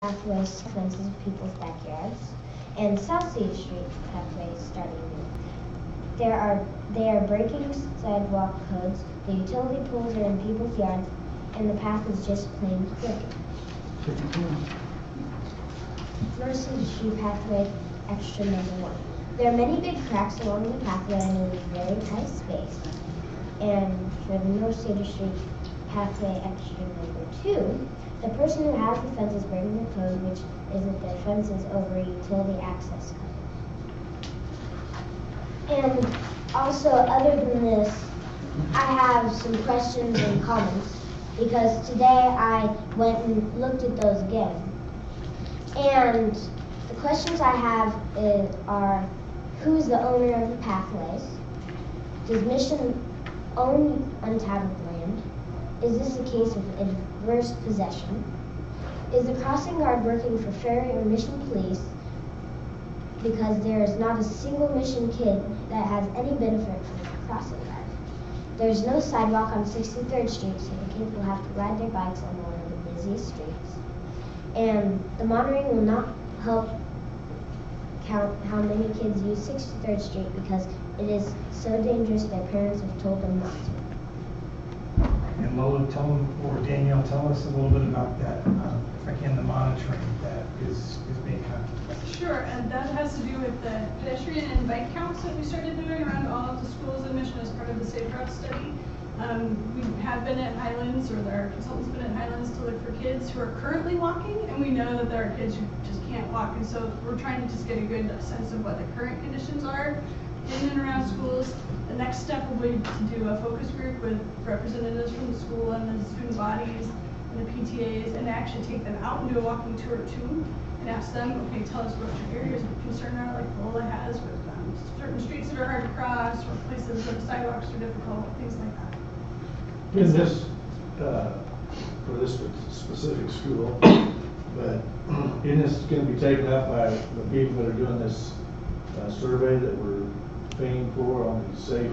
pathways to fences of people's backyards, and South City Street pathways starting new. They are breaking sidewalk codes, the utility poles are in people's yards, and the path is just plain crooked. North City Street pathway extra number 1. There are many big cracks along the pathway and it is very tight space. And for the North City Street pathway extra number 2, the person who has the fence is breaking the code, which is that the fence is over a utility access code. And also, other than this, I have some questions and comments because today I went and looked at those again. And the questions I have are, who is the owner of the pathways? Does Mission own untitled land? Is this a case of adverse possession? Is the crossing guard working for Ferry or Mission Police? Because there is not a single Mission kid that has any benefit from the crossing guard. There's no sidewalk on 63rd Street, so the kids will have to ride their bikes on one of the busiest streets. And the monitoring will not help count how many kids use 63rd Street because it is so dangerous their parents have told them not to. And Lola, or Danielle, tell us a little bit about that, if I can, the monitoring that is being conducted. Sure, and that has to do with the pedestrian and bike counts that we started doing around all of the schools in Mission as part of the Safe Route study. We have been at Highlands, or our consultant's been at Highlands to look for kids who are currently walking, and we know that there are kids who just can't walk, and so we're trying to just get a good sense of what the current conditions are in and around schools. The next step will be to do a focus group with representatives from the school and the student bodies and the PTAs, and actually take them out and do a walking tour too, and ask them, okay, tell us what your areas of concern are, like Lola has with certain streets that are hard to cross, or places where the sidewalks are difficult, things like that. In this, for this specific school, but isn't this going to be taken up by the people that are doing this survey that we're paying for on the safe?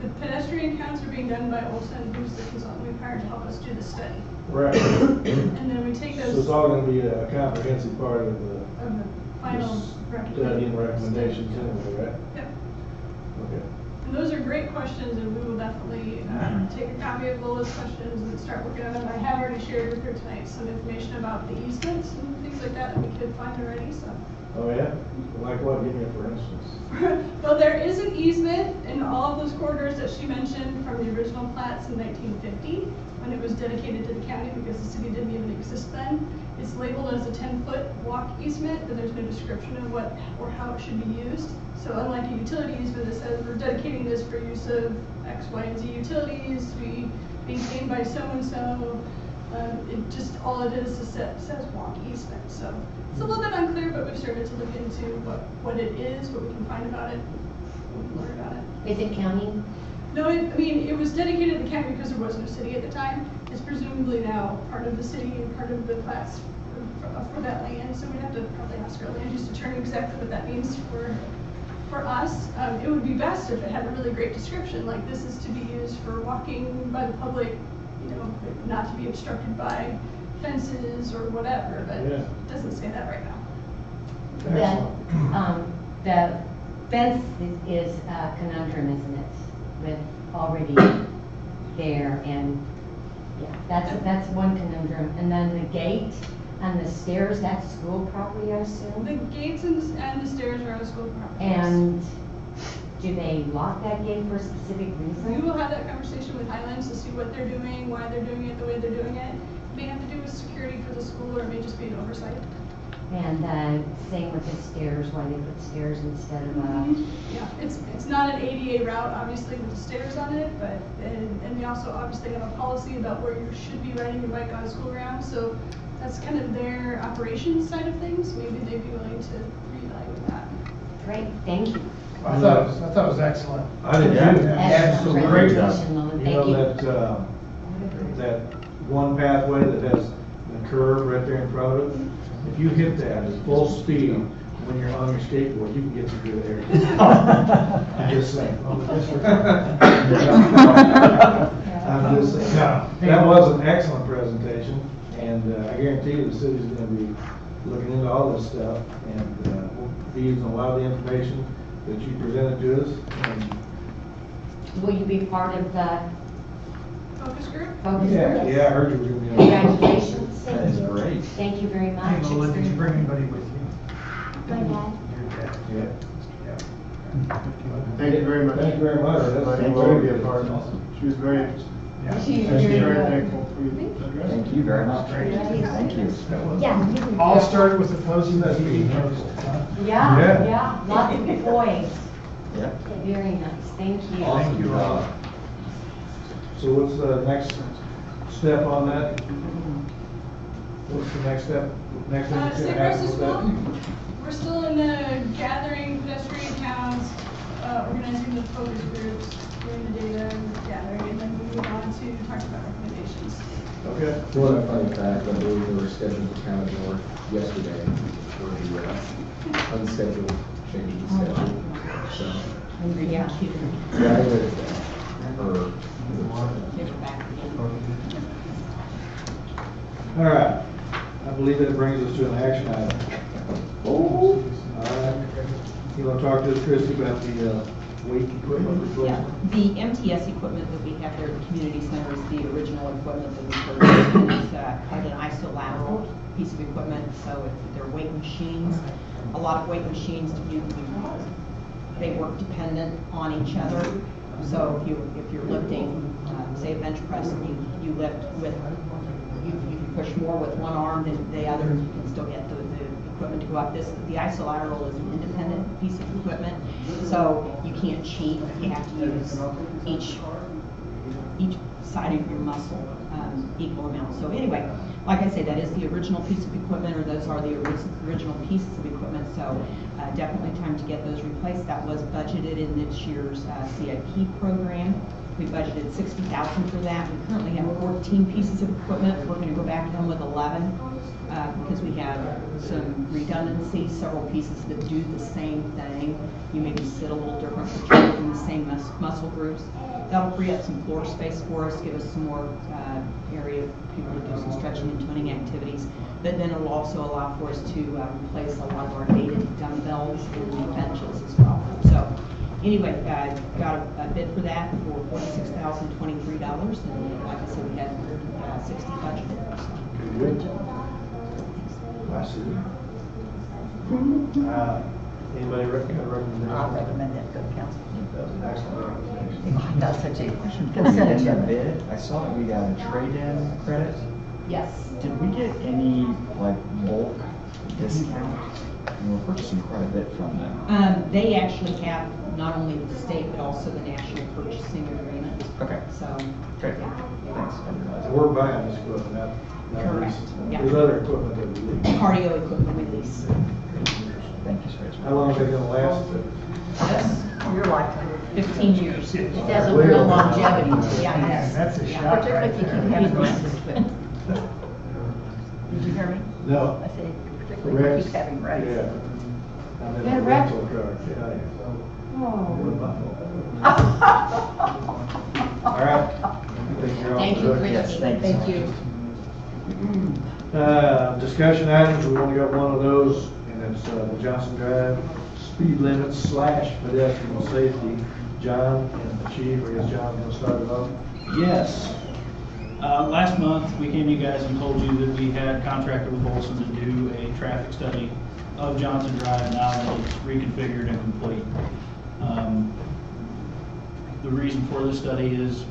The pedestrian counts are being done by Olson, who's the consultant we've hired to help us do the study. Right. And then we take those. So it's all going to be a comprehensive part of the final study and recommendations anyway, right? Yep. Okay. And those are great questions, and we will definitely take a copy of Lola's questions and start working on them. I have already shared with her tonight some information about the easements and things like that we could find already. So. Oh yeah? Like what? Give me a for instance. Well, there is an easement in all of those corridors that she mentioned from the original plats in 1950 when it was dedicated to the county because the city didn't even exist then. It's labeled as a 10-foot walk easement, but there's no description of what or how it should be used. So unlike a utility easement that says we're dedicating this for use of X, Y, and Z utilities to be maintained by so-and-so, it just, all it is says walk easement. So it's a little bit unclear, but we've started to look into what it is, what we can find about it, what we can learn about it. Is it county? No, I mean, it was dedicated to the county because there was no city at the time. It's presumably now part of the city and part of the class for that land. So we'd have to probably ask our land use attorney exactly what that means for us. It would be best if it had a really great description, like this is to be used for walking by the public, you know, not to be obstructed by fences or whatever, but yeah. It doesn't say that right now. The fence is a conundrum, isn't it? With already there, and yeah, that's one conundrum. And then the gate and the stairs, that's school property, I assume? The gates and the stairs are on school property. And do they lock that gate for a specific reason? We will have that conversation with Highlands to see what they're doing, why they're doing it the way they're doing it. It may have to do with security for the school, or it may just be an oversight. And same with the stairs, why they put stairs instead of Yeah, it's not an ADA route, obviously, with the stairs on it, but and we also obviously have a policy about where you should be riding your bike on school grounds. So that's kind of their operations side of things. Maybe they'd be willing to reevaluate that. Great, thank you. I thought it was excellent. I did too. Absolutely. Great. Thank you. That one pathway that has the curve right there in front of it. If you hit that at full speed when you're on your skateboard, you can get to good area. I'm just saying. I'm just saying. No, that was an excellent presentation. And I guarantee you the city's gonna be looking into all this stuff, and we'll be using a lot of the information that you presented to us. And Will you be part of the Focus group? focus yeah, group? I heard you were gonna be on. Congratulations. Thank That is you. great. Thank you very much. Hey, Lola, did you bring anybody with you? My dad. Your dad? Yeah. Yeah. Thank you very much. Thank you very much. That's Letting very Lola be good. a part. She was very, Yeah. She's very very good. thankful for you. Thank you very much. Thank you. Yeah. you can- All started with opposing the TV post, huh? Yeah, Yeah. yeah, lots of toys. Yeah. Very nice, thank you. Thank you, Lola. So what's the next step on that? What's the next step? Next thing that's State gonna happen versus with school, that? we're still in the gathering pedestrian counts, organizing the focus groups, doing the data and gathering, and then we move on to talk about recommendations. Okay. Well, that funny fact, I believe they were scheduled to count more yesterday for the unscheduled change in schedule. So, Yeah. yeah, it is, or, All right. I believe that brings us to an action item. All right. You want to talk to us, Christie, about the weight equipment Yeah, replacement? the MTS equipment that we have there at the community center is the original equipment that we purchased. It's called an isolateral piece of equipment, so they're weight machines. A lot of weight machines, they work dependent on each other. So if you're lifting, say a bench press, and you lift with, you push more with one arm than the other, you can still get the equipment to go up. The isolateral is an independent piece of equipment, so you can't cheat. You have to use each side of your muscle equal amount. So anyway, like I say, that is the original piece of equipment, or those are the original pieces of equipment. So definitely time to get those replaced. That was budgeted in this year's CIP program. We budgeted $60,000 for that. We currently have 14 pieces of equipment. We're going to go back in with 11 because we have some redundancy, several pieces that do the same thing. You maybe sit a little different, but you're working the same muscle groups. That'll free up some floor space for us, give us some more area for people to do some stretching and toning activities. But then it will also allow for us to replace a lot of our dated dumbbells and benches as well. So anyway, got a bid for that for $46,023, and like I said, we had 60 budgeted. So. Good. I see. Anybody recommend? I'll recommend that to the council. That was an excellent recommendation. That's such a Before we consent get that agenda. bid, I saw that we got a trade-in credit. Yes. Did we get any, like, bulk discount? And we're purchasing quite a bit from them. They actually have not only the state, but also the national purchasing agreement. Okay. So. Okay, thanks. I didn't realize that. We're buying this equipment, not Correct. leasing. Yeah. There's other equipment that we lease. Cardio equipment we lease. Thank you, sir. How long are they gonna last? Your lifetime. 15 years. It has a real longevity to it. Yeah, Yes. That's a shot Particularly right if you there. keep having races with. Did you hear me? No. I said, particularly if you keep having races. Yeah. I'm in You had a a wreck? rental car. Yeah. Oh. All right. I think you're all Thank you, good. Christie. Yes, thank you. Discussion items, we only got one of those, and it's the Johnson Drive speed limits / pedestrian safety. John and the chief, I guess John's gonna start it off. Yes. Last month, we came to you guys and told you that we had contracted with Woodson to do a traffic study of Johnson Drive now that it's reconfigured and complete. The reason for this study is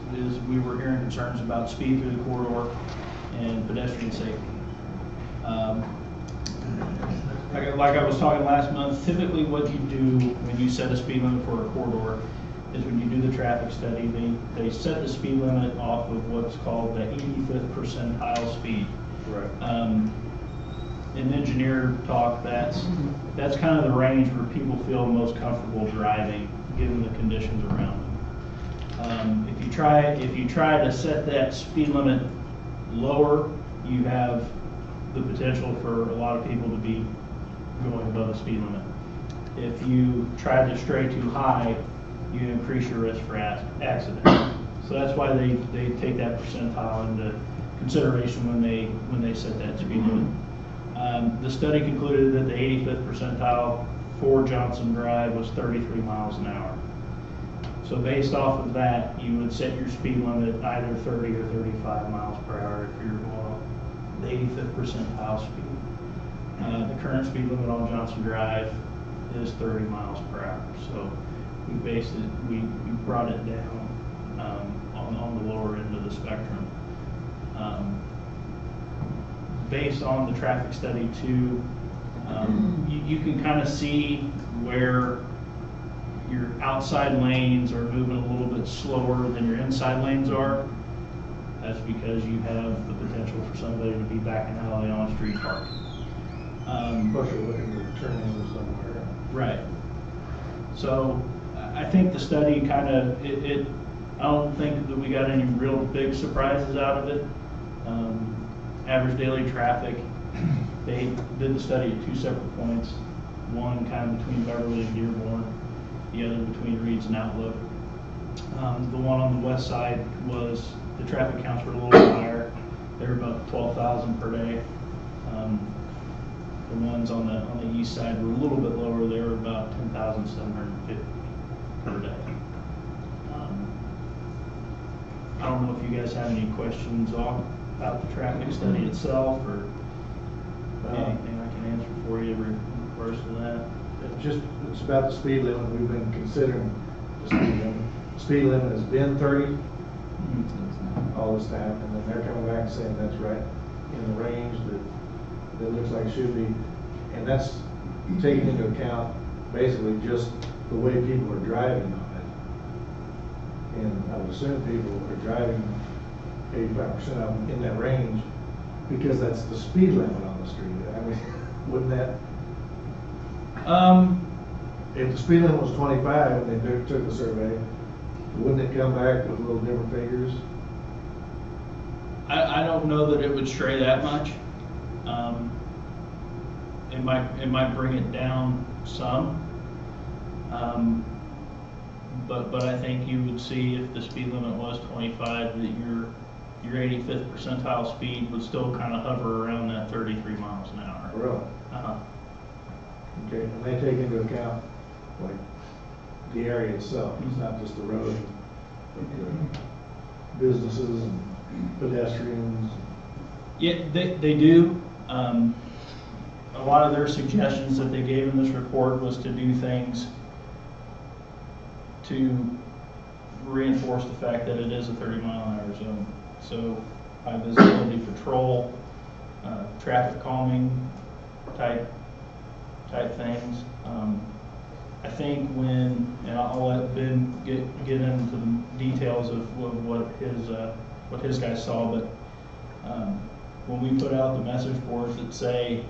we were hearing concerns about speed through the corridor and pedestrian safety. Like I was talking last month, typically what you do when you set a speed limit for a corridor is when you do the traffic study, they set the speed limit off of what's called the 85th percentile speed. Right. In engineer talk, that's kind of the range where people feel most comfortable driving, given the conditions around them. If you try to set that speed limit lower, you have the potential for a lot of people to be going above the speed limit. If you try to stray too high, you increase your risk for accident. So that's why they take that percentile into consideration when they set that speed limit. The study concluded that the 85th percentile for Johnson Drive was 33 miles an hour. So based off of that, you would set your speed limit either 30 or 35 miles per hour if you're going the 85th percentile speed. The current speed limit on Johnson Drive is 30 miles per hour. So we brought it down on the lower end of the spectrum. Based on the traffic study too, you can kind of see where your outside lanes are moving a little bit slower than your inside lanes are. That's because you have the potential for somebody to be backing out on street parking. Plus you're looking to turn into somewhere. Right. So I think the study kind of, I don't think that we got any real big surprises out of it. Average daily traffic, they did the study at two separate points. One kind of between Beverly and Dearborn, the other between Reeds and Outlook. The one on the west side was, the traffic counts were a little bit higher. They were about 12,000 per day. The ones on the east side were a little bit lower. They were about 10,750 per day. I don't know if you guys have any questions about the traffic study itself, or anything I can answer for you in regards to that. It's about the speed limit. We've been considering the speed limit. The speed limit has been 30 all this time, and then they're coming back and saying that's right in the range that looks like it should be, and that's taking into account basically just the way people are driving on it. And I would assume people are driving 85% of them in that range because that's the speed limit on the street. I mean, wouldn't that? If the speed limit was 25 and they took the survey, wouldn't it come back with a little different figures? I don't know that it would stray that much. It might bring it down some. But I think you would see if the speed limit was 25 that your 85th percentile speed would still kind of hover around that 33 miles an hour. Really? Okay, and they take into account like the area itself. It's not just the road, but businesses and pedestrians. Yeah, they do. A lot of their suggestions that they gave in this report was to do things to reinforce the fact that it is a 30-mile-an-hour zone. So high visibility patrol, traffic calming type things. I think and I'll let Ben get into the details of what his guys saw, but when we put out the message boards that say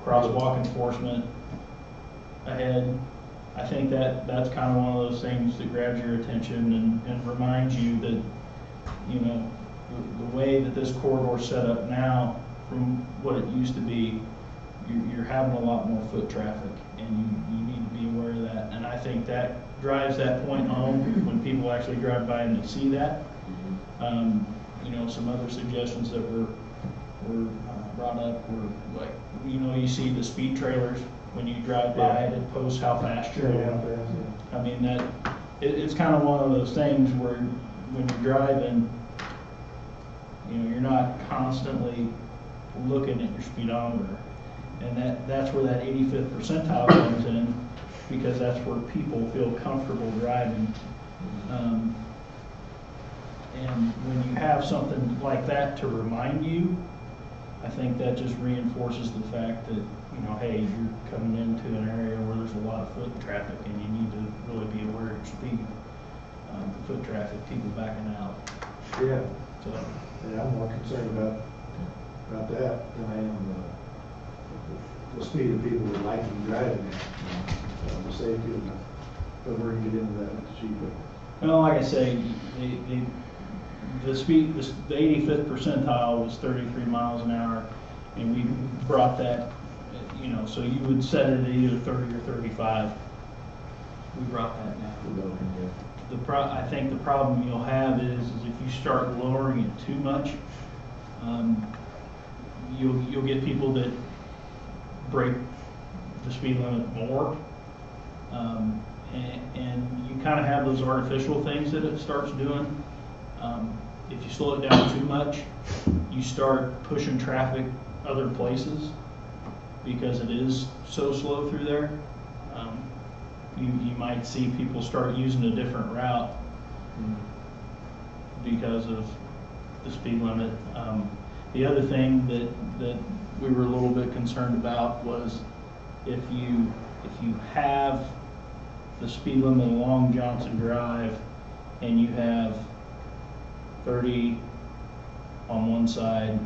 crosswalk enforcement ahead, I think that's kind of one of those things that grabs your attention and reminds you that, you know, the way that this corridor is set up now from what it used to be, you're having a lot more foot traffic, and you need to be aware of that. And I think that drives that point home when people actually drive by and they see that. You know, some other suggestions that were brought up were like, you know, you see the speed trailers when you drive by it, it posts how fast you're going. I mean, it's kind of one of those things where when you're driving, you know, you're not constantly looking at your speedometer, and that's where that 85th percentile comes in, because that's where people feel comfortable driving. And when you have something like that to remind you, I think that just reinforces the fact that, you know, hey, you're coming into an area where there's a lot of foot traffic, and you need to really be aware of your speed. Foot traffic, people backing out. Yeah. So, yeah, I'm more concerned about that than I am the speed of people that like driving at. The safety of but we're going to get into that with the chief. Well, like I say, the speed, the 85th percentile was 33 miles an hour, and we brought that, you know, so you would set it at either 30 or 35. We brought that down. I think the problem you'll have is if you start lowering it too much, You'll get people that break the speed limit more. And you kind of have those artificial things that it starts doing. If you slow it down too much, you start pushing traffic other places because it is so slow through there. You might see people start using a different route because of the speed limit. The other thing that we were a little bit concerned about was if you have the speed limit along Johnson Drive and you have 30 on one side,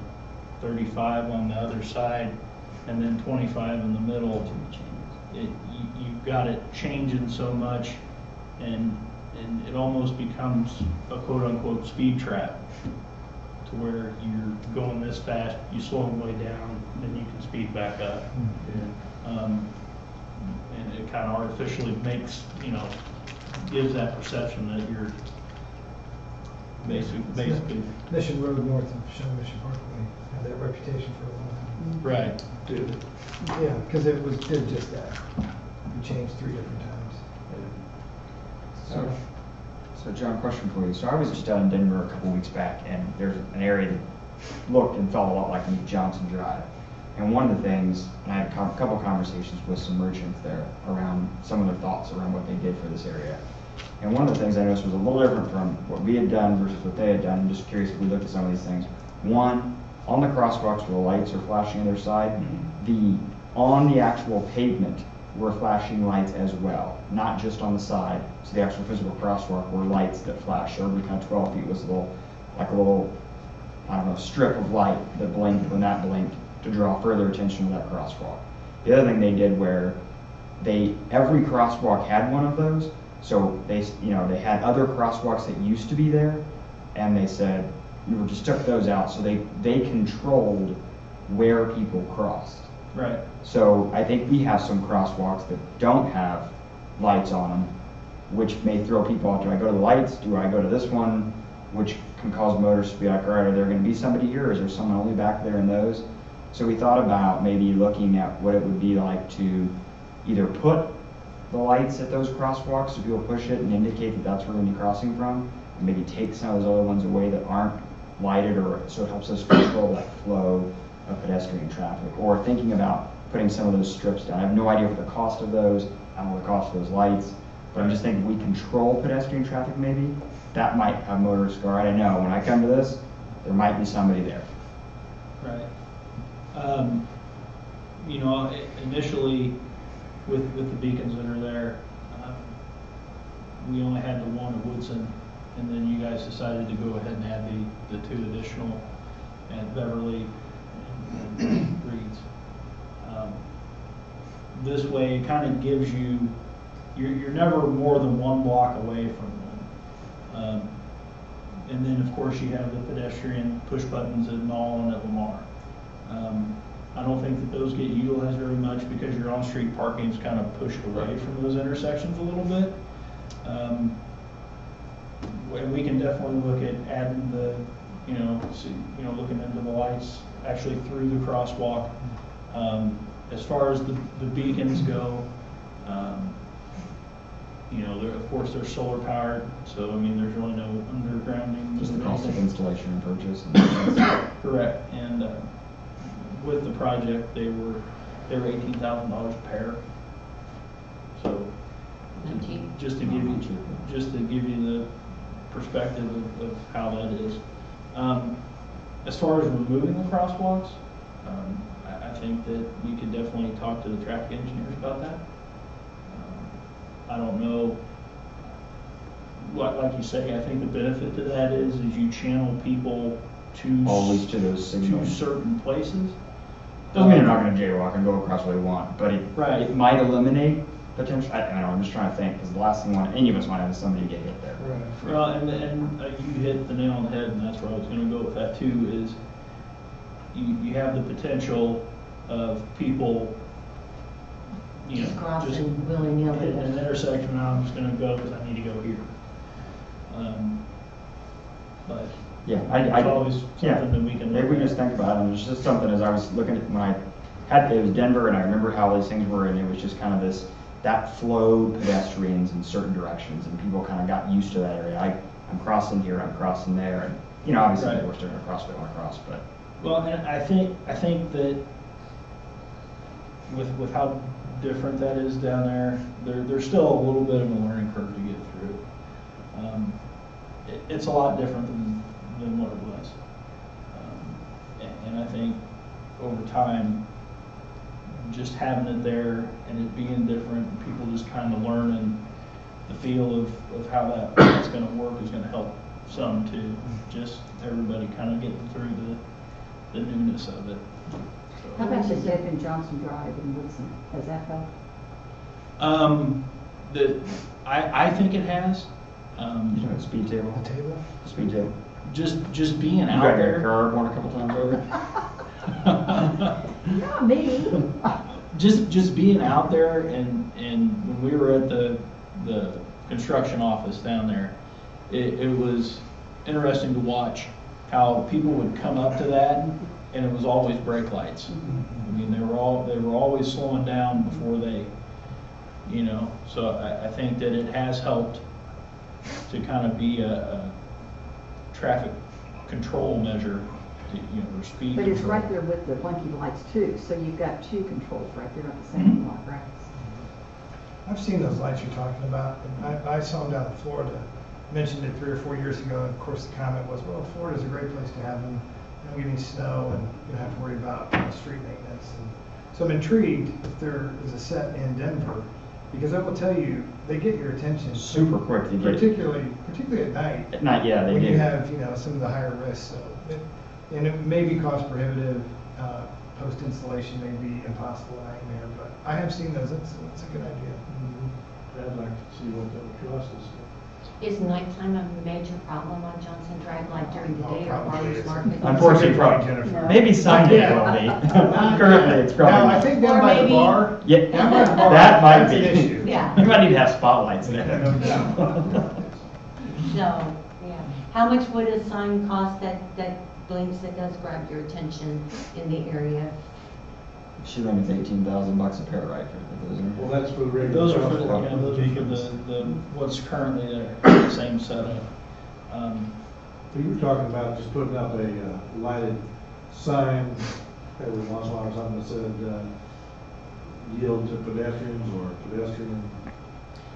35 on the other side, and then 25 in the middle, you've got it changing so much, and it almost becomes a quote-unquote speed trap, to where you're going this fast, you slow them way down, then you can speed back up. And it kind of artificially makes, gives that perception that you're basically. Mission Road north of Shell Mission Parkway had that reputation for a while. Right. Yeah, because did just that. We changed 3 different times. So John, question for you. So I was just down in Denver a couple weeks back, and there's an area that looked and felt a lot like Johnson Drive. And one of the things, and I had a couple conversations with some merchants there around some of their thoughts around what they did for this area. And one of the things I noticed was a little different from what we had done versus what they had done. I'm just curious if we looked at some of these things. One, on the crosswalks where the lights are flashing on their side, on the actual pavement were flashing lights as well, not just on the side. So the actual physical crosswalk were lights that flash. Every kind of 12 feet was a little, I don't know, strip of light that blinked when that blinked, to draw further attention to that crosswalk. The other thing they did where every crosswalk had one of those, so they had other crosswalks that used to be there, and they said, you just took those out, so they controlled where people crossed. Right. So I think we have some crosswalks that don't have lights on them, which may throw people off. Do I go to the lights? Do I go to this one? Which can cause motorists to be like, all right, are there going to be somebody here, or is there someone only back there in those? So we thought about maybe looking at what it would be like to either put the lights at those crosswalks so people push it and indicate that that's where we're going to be crossing from, and maybe take some of those other ones away that aren't lighted, or so it helps us control that flow of pedestrian traffic. Or thinking about putting some of those strips down. I have no idea what the cost of those, I don't know the cost of those lights, but I'm just thinking if we control pedestrian traffic maybe, that might have motorists go, all right, I know, when I come to this, there might be somebody there. Right. Initially with the beacons that are there, we only had the one at Woodson, and then you guys decided to go ahead and add the 2 additional at Beverly and Reed's. This way, it kind of gives you're never more than 1 block away from one. And then, of course, you have the pedestrian push buttons at Knoll and at Lamar. I don't think that those get utilized very much because your on-street parking is kind of pushed away from those intersections a little bit. And we can definitely look at adding looking into the lights actually through the crosswalk. As far as the beacons go, of course they're solar powered, so I mean there's really no undergrounding. Just the cost of installation and purchase. Correct. And with the project, they were $18,000 a pair. So just to give you the perspective of how that is. As far as removing the crosswalks, I think that we could definitely talk to the traffic engineers about that. I don't know, like you say, I think the benefit to that is you channel people always to those signals. To certain places. Doesn't mean they're not going to jaywalk and go across where they want, but it might eliminate potential. I don't know, I'm just trying to think, because the last thing any of us want to have is somebody get hit there. Right. Well, and you hit the nail on the head, and that's where I was going to go with that too, is you have the potential of people just crossing willy-nilly. Hitting an intersection, and I'm just going to go because I need to go here. But Yeah, It's always yeah, something that we can maybe look we at. just think about it, and it's just something as I was looking at when I had, it was Denver, and I remember how these things were, and it was just kind of this, that flow pedestrians in certain directions, and people kind of got used to that area. I'm crossing here, I'm crossing there, and, you know, obviously Right. they were starting to cross, they want to cross, but. Well, and I think that with how different that is down there, there's still a little bit of a learning curve to get through. It's a lot different than what it was. And I think over time, just having it there and it being different, and people just kind of learning the feel of how that's going to work is going to help some too. Just everybody kind of getting through the newness of it. So. How about the dip in Johnson Drive in Woodson? Has that helped? I think it has. You know, speed table. The table? Speed table. Just being You out got your there. car one a couple times over. Not me. just being out there, and when we were at the construction office down there, it was interesting to watch how people would come up to that, and it was always brake lights. I mean, they were always slowing down before they, you know. So I think that it has helped to kind of be a traffic control measure, to, you know, or speed But it's control. right there with the blinking lights too, so you've got two controls right there at the same lot, right? I've seen those lights you're talking about. And I saw them down in Florida. Mentioned it 3 or 4 years ago. And of course, the comment was, well, Florida's a great place to have them. You don't get any snow, and you don't have to worry about street maintenance. And so I'm intrigued if there is a set in Denver, because I will tell you, they get your attention Super quick to get. particularly at night. At night, yeah, they when do. you have, you know, some of the higher risks. So and it may be cost prohibitive. Post installation may be impossible nightmare, but I have seen those. It's a good idea. I'd like to see what that would cost us. Is nighttime a major problem on Johnson Drive, like during the day or Probably farmers is. market? Unfortunately, That's a good point, probably. Jennifer. Maybe sign it will be. Currently, it's probably. Now, I think down Or by the maybe- bar. Yeah, down by the bar, that might that's be. an issue. Yeah. You might need to have spotlights there. No doubt. So, yeah. How much would a sign cost that blinks, that does grab your attention in the area? She thinks it's $18,000 a pair, right? For those. Well, that's for the regular. Those are for crosswalk. those are for the what's currently there, same setup. You were talking about just putting up a lighted sign every once in a while or something that said, yield to pedestrians or pedestrian.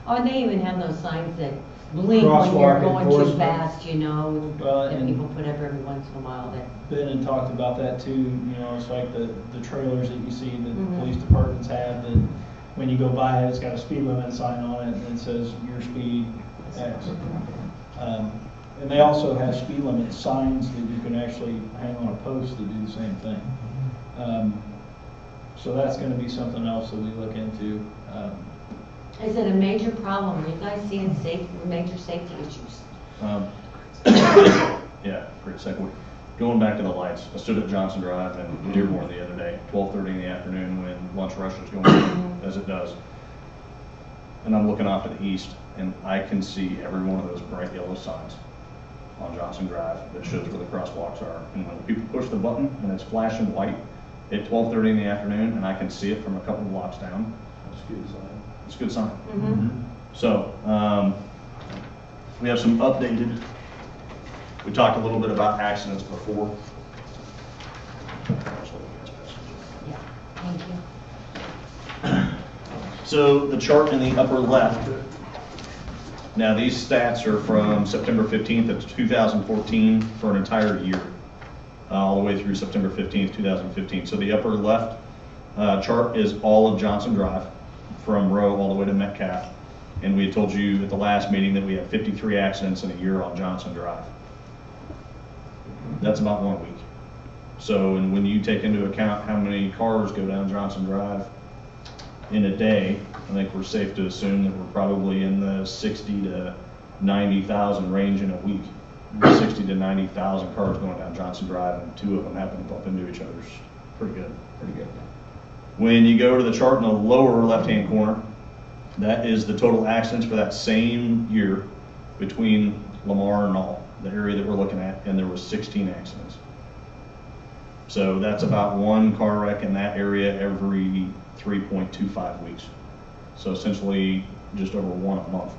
Oh, and they even have those signs that blink when Crosswalk you're going too enforcement. fast, you know, Well, that and- people put up every once in a while that. Ben had talked about that too, you know, it's like the trailers that you see that the Mhm. police departments have, that when you go by it, it's got a speed limit sign on it, and it says your speed X. And they also have speed limit signs that you can actually hang on a post that do the same thing. So that's gonna be something else that we look into. Is it a major problem? Are you guys seeing major safety issues? Yeah, for a second. Going back to the lights, I stood at Johnson Drive in Dearborn the other day, 12:30 in the afternoon when lunch rush was going on, as it does. And I'm looking off to the east, and I can see every one of those bright yellow signs on Johnson Drive that shows where the crosswalks are. And when people push the button and it's flashing white at 12:30 in the afternoon, and I can see it from a couple of blocks down, That's a good sign. it's a good sign. Mm-hmm. So, we have some updated, we talked a little bit about accidents before. Yeah, thank you. So the chart in the upper left, now these stats are from September 15th of 2014 for an entire year, all the way through September 15th, 2015. So the upper left chart is all of Johnson Drive, from Row all the way to Metcalf. And we had told you at the last meeting that we had 53 accidents in a year on Johnson Drive. That's about 1 week. So, and when you take into account how many cars go down Johnson Drive in a day, I think we're safe to assume that we're probably in the 60 to 90,000 range in a week. 60 to 90,000 cars going down Johnson Drive, and 2 of them happen to bump into each other. It's pretty good. Pretty good. When you go to the chart in the lower left-hand corner, that is the total accidents for that same year between Lamar and Knoll. the area that we're looking at, and there was 16 accidents. So that's about one car wreck in that area every 3.25 weeks. So essentially just over one a month.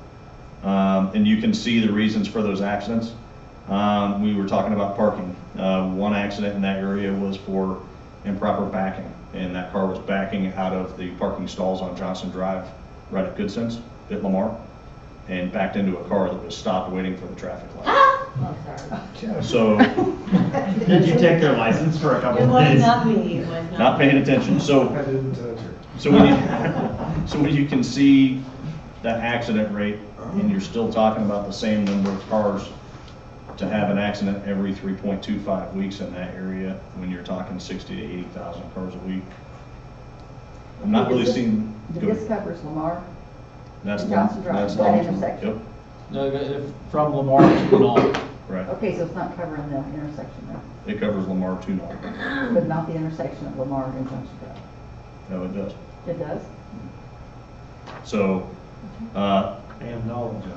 And you can see the reasons for those accidents. We were talking about parking. One accident in that area was for improper backing, and that car was backing out of the parking stalls on Johnson Drive right at Goodsense at Lamar, and backed into a car that was stopped waiting for the traffic light. Oh, sorry. So, Did you take their license for a couple It of was days? not me, it was not. not paying attention. So, I didn't touch her. so when you can see that accident rate, and you're still talking about the same number of cars to have an accident every 3.25 weeks in that area, when you're talking 60 to 80,000 cars a week, I'm not really seeing. This covers Lamar? That's Johnson Drive, that's that Johnson. intersection. Yep, No, if from Lamar to Nall. right. Okay, so it's not covering the intersection there, It covers Lamar to North. but not the intersection of Lamar and Johnson Drive. No, it does. It does? So, And Nolan Johnson.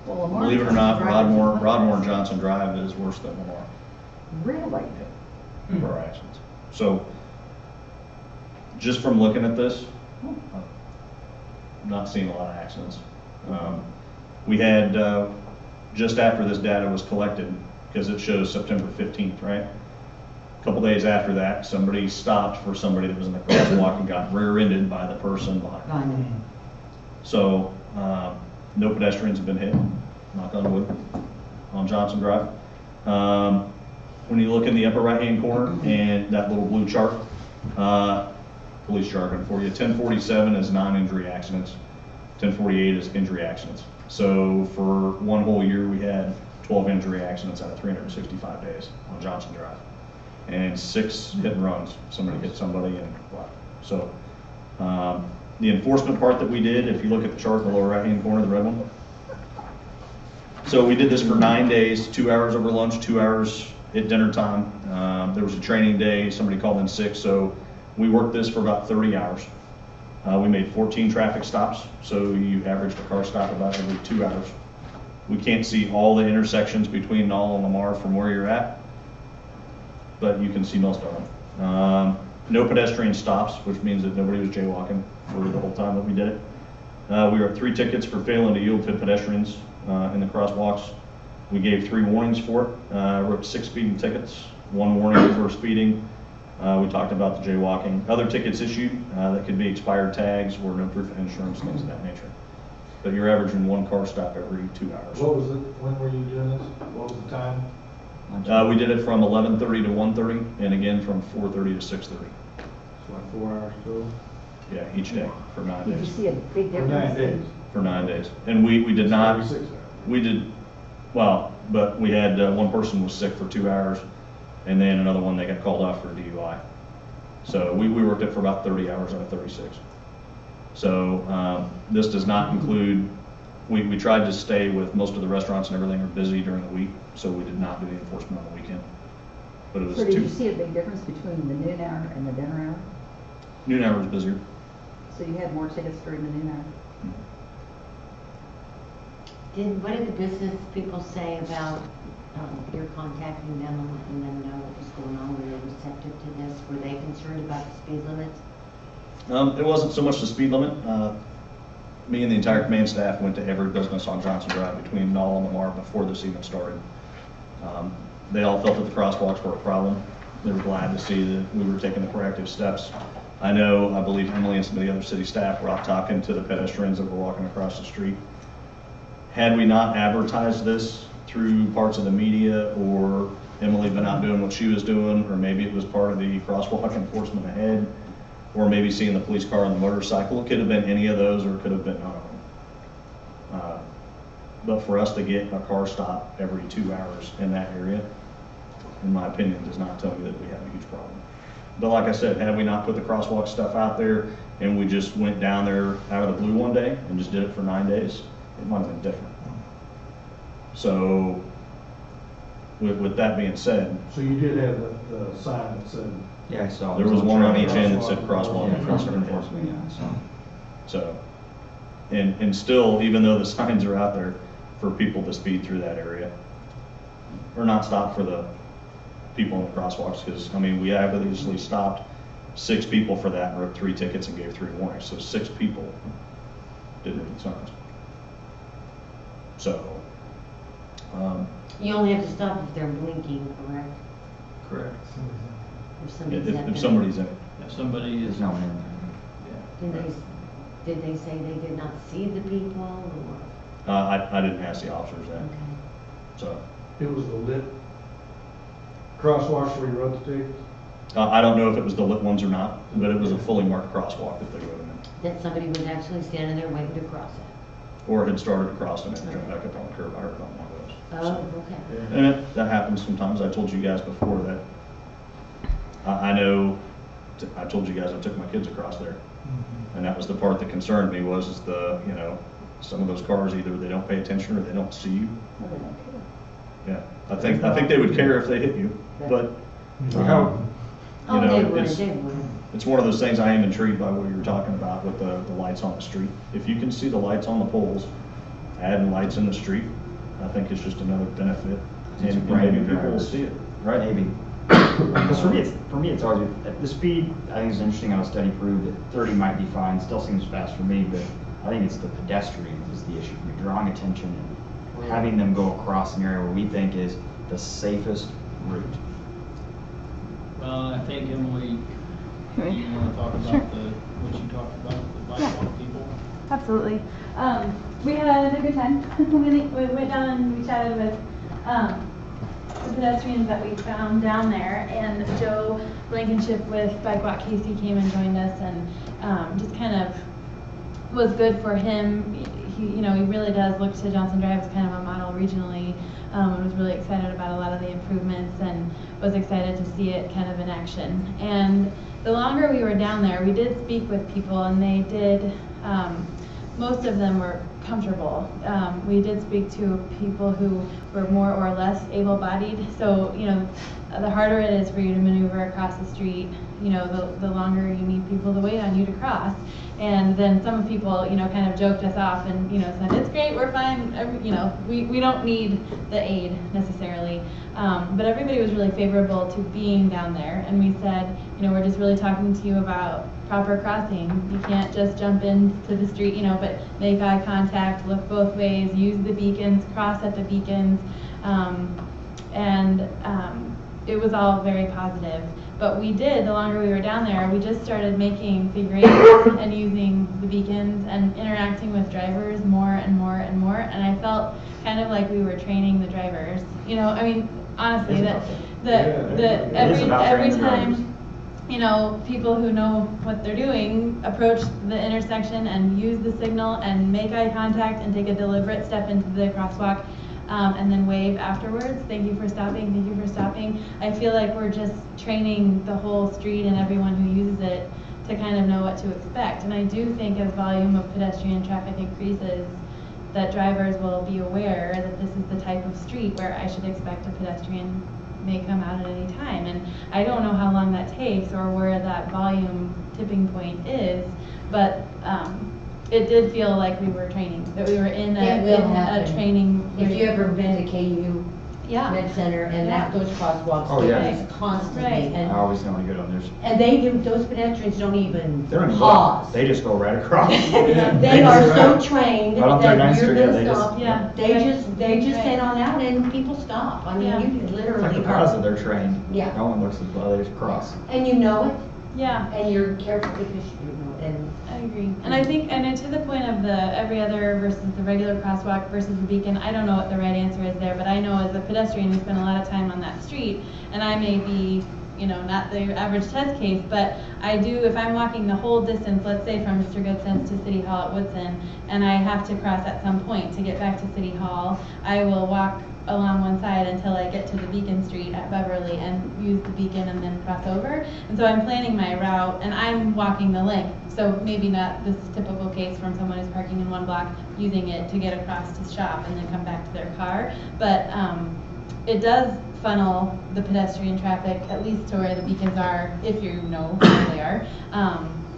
Well, Lamar. believe it or and not, Johnson Drive is Rodmore not and Johnson Drive is worse than Lamar Really? for accidents. So, just from looking at this, I'm not seeing a lot of accidents. We had, just after this data was collected, because it shows September 15th, right? A couple days after that, somebody stopped for somebody that was in the crosswalk and got rear-ended by the person behind. So, no pedestrians have been hit, knock on wood, on Johnson Drive. When you look in the upper right-hand corner and that little blue chart, police jargon for you, 1047 is non-injury accidents, 1048 is injury accidents. So for one whole year, we had 12 injury accidents out of 365 days on Johnson Drive, and 6 hit and runs. Somebody hit somebody and left. So the enforcement part that we did, if you look at the chart in the lower right-hand corner, the red one. So we did this for 9 days, 2 hours over lunch, 2 hours at dinner time. There was a training day, somebody called in sick, so we worked this for about 30 hours. We made 14 traffic stops, so you averaged a car stop about every 2 hours. We can't see all the intersections between Nall and Lamar from where you're at, but you can see most of them. No pedestrian stops, which means that nobody was jaywalking for the whole time that we did it. We were at 3 tickets for failing to yield to pedestrians in the crosswalks. We gave 3 warnings for it. Wrote 6 speeding tickets, 1 warning for speeding. We talked about the jaywalking. Other tickets issued that could be expired tags or no proof of insurance, things of that nature. But you're averaging 1 car stop every 2 hours. What was it, when were you doing this? What was the time? We did it from 11:30 to 1:30, and again from 4:30 to 6:30. So like 4 hours total? Yeah, each day for 9 Did you days. see a big For difference? 9 days? For 9 days. And we did not, 36 hours. we did, well, but we had one person was sick for 2 hours, and then another one, they got called off for DUI. So we worked it for about 30 hours out of 36. So this does not include, we tried to stay with most of the restaurants and everything are busy during the week, so we did not do the enforcement on the weekend. But it was So did you see a big difference between the noon hour and the dinner hour? noon hour was busier. So you had more tickets during the noon hour? What did the business people say about your contacting them and letting them know what was going on? Were they receptive to this? Were they concerned about the speed limits? It wasn't so much the speed limit. Me and the entire command staff went to every business on Johnson Drive between Nall and Lamar before this even started. They all felt that the crosswalks were a problem. They were glad to see that we were taking the corrective steps. I believe Emily and some of the other city staff were out talking to the pedestrians that were walking across the street. Had we not advertised this through parts of the media, or Emily been out doing what she was doing, or maybe it was part of the crosswalk enforcement ahead, or maybe seeing the police car on the motorcycle, it could have been any of those, or it could have been none of them. But for us to get a car stop every 2 hours in that area, in my opinion, does not tell me that we have a huge problem. But like I said, had we not put the crosswalk stuff out there and we just went down there out of the blue one day and just did it for 9 days, it might have been different. So with that being said. So you did have the sign that said. Yeah, I saw. There was one on each end that said Crosswalk. crosswalk enforcement. Yeah, I saw. So, and still, even though the signs are out there for people to speed through that area, or not stop for the people in the crosswalks, because, I mean, we obviously stopped 6 people for that and wrote 3 tickets and gave 3 warnings, so 6 people didn't read the signs. So, You only have to stop if they're blinking, correct? correct. If somebody's at If there. somebody's in it. If somebody is, There's no man Did they say they did not see the people or? I didn't ask the officers that, Okay. so. It was the lit crosswalks where you wrote the ticket? I don't know if it was the lit ones or not, but it was a fully marked crosswalk that they wrote them in. That somebody was actually standing there waiting to cross it? Or had started to cross them and jumped back up on the curb. I heard about one of those. Oh, okay. And that happens sometimes. I told you guys before that, I know, I told you guys I took my kids across there. And that was the part that concerned me was some of those cars, either they don't pay attention or they don't see you. Yeah, I think they would care if they hit you, but, Oh, they would. it's one of those things. I am intrigued by what you were talking about with the lights on the street. If you can see the lights on the poles, adding lights in the street, I think it's just another benefit. And maybe people will see it. Right, maybe. Because for me, it's always, at the speed, I think it's interesting how a study proved that 30 might be fine, still seems fast for me, but I think it's the pedestrians is the issue. You're drawing attention and having them go across an area where we think is the safest route. well, I think, Emily, you want to talk about what you talked about, the bike walk people? Absolutely. We had a good time. we went down and we chatted with the pedestrians that we found down there, and Joe Blankenship with Bike Walk Casey came and joined us, and just kind of was good for him. He really does look to Johnson Drive as kind of a model regionally, and was really excited about a lot of the improvements and was excited to see it kind of in action. And the longer we were down there, we did speak with people, and they did, most of them were comfortable. We did speak to people who were more or less able-bodied, so the harder it is for you to maneuver across the street, the longer you need people to wait on you to cross. And then some people, kind of joked us off and, said, it's great, we're fine, we don't need the aid necessarily. But everybody was really favorable to being down there, and we said, we're just really talking to you about proper crossing. You can't just jump into the street, but make eye contact, look both ways, use the beacons, cross at the beacons, and it was all very positive. But we did, the longer we were down there, we just started making figure eights and using the beacons and interacting with drivers more and more and more. And I felt kind of like we were training the drivers. Honestly, every time, people who know what they're doing approach the intersection and use the signal and make eye contact and take a deliberate step into the crosswalk. And then wave afterwards. Thank you for stopping. Thank you for stopping. I feel like we're just training the whole street and everyone who uses it to kind of know what to expect. And I do think as volume of pedestrian traffic increases, that drivers will be aware that this is the type of street where I should expect a pedestrian may come out at any time. And I don't know how long that takes or where that volume tipping point is, but it did feel like we were training, that we were in a training. If you ever been to KU Med Center and those crosswalks, constantly. Right. And I always know when you go down there. And those pedestrians don't even pause. Pause. They just go right across. They are so trained that you're going to stop. They just head on out and people stop. I mean, you literally. It's like the cars they're trained. Yeah. No one looks at well, they just cross. And you know it. Yeah. And you're careful because you know it. And I agree. And I think, and to the point of the every other versus the regular crosswalk versus the beacon, I don't know what the right answer is there, but I know as a pedestrian who spent a lot of time on that street, and I may be, not the average test case, but I do, if I'm walking the whole distance, let's say from Mr. Goodson's to City Hall at Woodson, and I have to cross at some point to get back to City Hall, I will walk along one side until I get to the Beacon Street at Beverly and use the beacon and then cross over. And so I'm planning my route and I'm walking the length. So maybe not this typical case from someone who's parking in one block using it to get across to shop and then come back to their car. But it does funnel the pedestrian traffic at least to where the beacons are, if you know where they are.